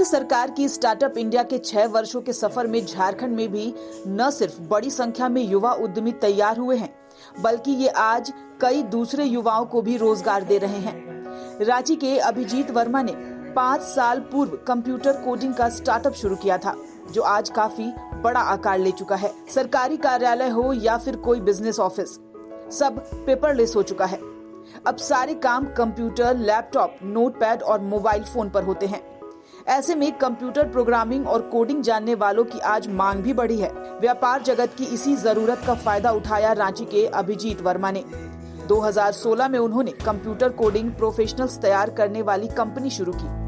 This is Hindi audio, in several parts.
केंद्र सरकार की स्टार्टअप इंडिया के 6 वर्षों के सफर में झारखंड में भी न सिर्फ बड़ी संख्या में युवा उद्यमी तैयार हुए हैं, बल्कि ये आज कई दूसरे युवाओं को भी रोजगार दे रहे हैं। रांची के अभिजीत वर्मा ने 5 साल पूर्व कंप्यूटर कोडिंग का स्टार्टअप शुरू किया था, जो आज काफी बड़ा आकार ले चुका है। सरकारी कार्यालय हो या फिर कोई बिजनेस ऑफिस, सब पेपरलेस हो चुका है। अब सारे काम कंप्यूटर, लैपटॉप, नोटपैड और मोबाइल फोन पर होते हैं। ऐसे में कंप्यूटर प्रोग्रामिंग और कोडिंग जानने वालों की आज मांग भी बढ़ी है। व्यापार जगत की इसी जरूरत का फायदा उठाया रांची के अभिजीत वर्मा ने। 2016 में उन्होंने कंप्यूटर कोडिंग प्रोफेशनल्स तैयार करने वाली कंपनी शुरू की।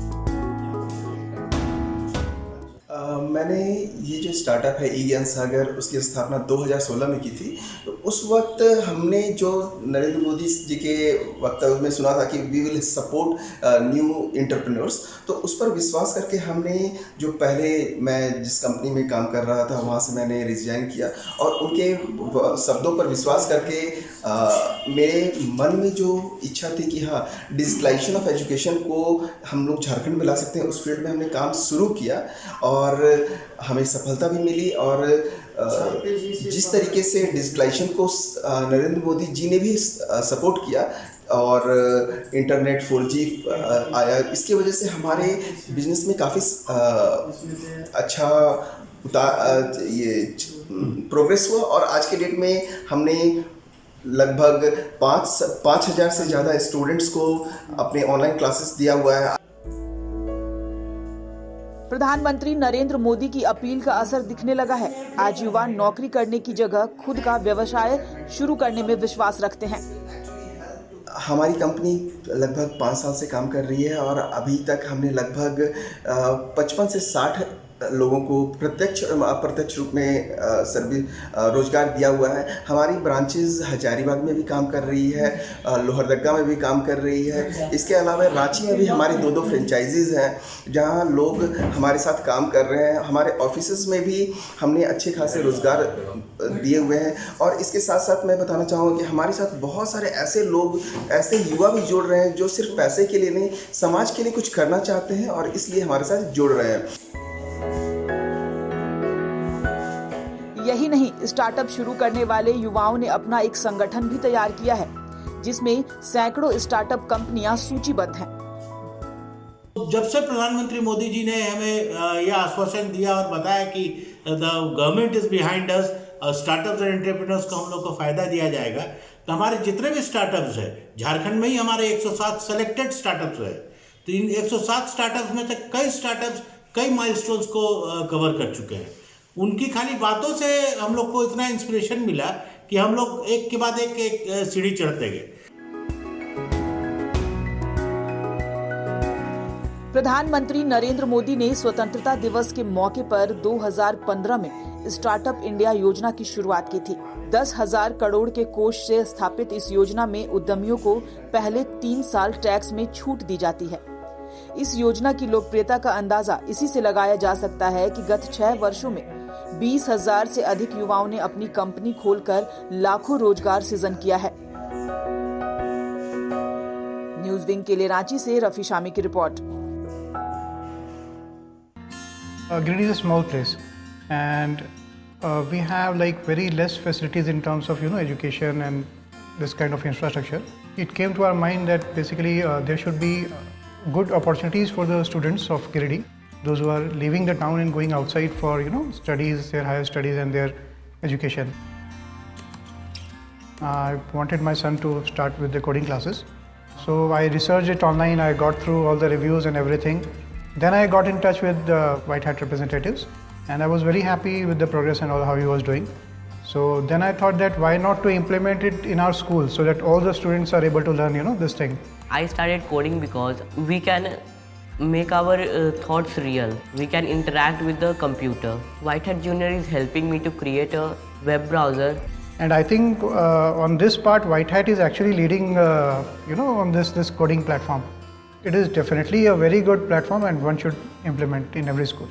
मैंने ये जो स्टार्टअप है ई ज्ञान सागर, उसकी स्थापना 2016 में की थी। तो उस वक्त हमने जो नरेंद्र मोदी जी के वक्तव्य में सुना था कि we will support new entrepreneurs, तो उस पर विश्वास करके हमने जो पहले मैं जिस कंपनी में काम कर रहा था वहाँ से मैंने रिजाइन किया और उनके शब्दों पर विश्वास करके मेरे मन में जो इच्छा थी कि हाँ, डिजिटलाइजेशन ऑफ एजुकेशन को हम लोग झारखंड में ला सकते हैं, उस फील्ड में हमने काम शुरू किया और हमें सफलता भी मिली। और जिस तरीके से डिजिटलाइजेशन को नरेंद्र मोदी जी ने भी सपोर्ट किया और इंटरनेट 4G आया, इसकी वजह से हमारे बिजनेस में काफ़ी अच्छा ये प्रोग्रेस हुआ और आज के डेट में हमने लगभग 5,000 से ज़्यादा स्टूडेंट्स को अपने ऑनलाइन क्लासेस दिया हुआ है। प्रधानमंत्री नरेंद्र मोदी की अपील का असर दिखने लगा है। आज युवा नौकरी करने की जगह खुद का व्यवसाय शुरू करने में विश्वास रखते हैं। हमारी कंपनी लगभग 5 साल से काम कर रही है और अभी तक हमने लगभग 55 से 60 लोगों को प्रत्यक्ष और अप्रत्यक्ष रूप में रोजगार दिया हुआ है। हमारी ब्रांचेस हजारीबाग में भी काम कर रही है, लोहरदगा में भी काम कर रही है। इसके अलावा रांची में भी हमारी 2 फ्रेंचाइजीज हैं जहां लोग हमारे साथ काम कर रहे हैं। हमारे ऑफिसेज में भी हमने अच्छे खासे रोजगार दिए हुए हैं और इसके साथ साथ मैं बताना चाहूँगा कि हमारे साथ बहुत सारे ऐसे लोग, ऐसे युवा भी जुड़ रहे हैं जो सिर्फ पैसे के लिए नहीं, समाज के लिए कुछ करना चाहते हैं और इसलिए हमारे साथ जुड़ रहे हैं। यही नहीं, स्टार्टअप शुरू करने वाले युवाओं ने अपना एक संगठन भी तैयार किया है, जिसमें सैकड़ों स्टार्टअप कंपनियां सूचीबद्ध हैं। जब से प्रधानमंत्री मोदी जी ने हमें यह आश्वासन दिया और बताया कि the government is behind us, startups and entrepreneurs को हम लोग को फायदा दिया जाएगा, तो हमारे जितने भी स्टार्टअप्स हैं, झारखंड में ही हमारे 107 सेलेक्टेड स्टार्टअप्स हैं। तो इन 107 स्टार्टअप्स में से कई स्टार्टअप्स कई माइलस्टोन्स को कवर कर चुके हैं। उनकी खाली बातों से हम लोग को इतना इंस्पिरेशन मिला कि हम लोग एक के बाद एक सीढ़ी चढ़ते गए। प्रधानमंत्री नरेंद्र मोदी ने स्वतंत्रता दिवस के मौके पर 2015 में स्टार्टअप इंडिया योजना की शुरुआत की थी। 10,000 करोड़ के कोष से स्थापित इस योजना में उद्यमियों को पहले 3 साल टैक्स में छूट दी जाती है। इस योजना की लोकप्रियता का अंदाजा इसी से लगाया जा सकता है कि गत 6 वर्षों में 20,000 से अधिक युवाओं ने अपनी कंपनी खोलकर लाखों रोजगार सृजन किया है। न्यूज़ विंग के लिए रांची से रफी शामी की report. Giridih is a small place and we have like very less facilities in terms of education and this kind of infrastructure. It came to our mind that basically there should be good opportunities for the students of Giridih, those who are leaving the town and going outside for studies, their higher studies and their education. I wanted my son to start with the coding classes, so I researched it online. I got through all the reviews and everything. Then I got in touch with the White Hat representatives and I was very happy with the progress and all how he was doing. So then I thought that why not to implement it in our school so that all the students are able to learn this thing. I started coding because we can make our thoughts real. We can interact with the computer. White Hat Junior is helping me to create a web browser. And I think on this part White Hat is actually leading on this coding platform. It is definitely a very good platform and one should implement in every school.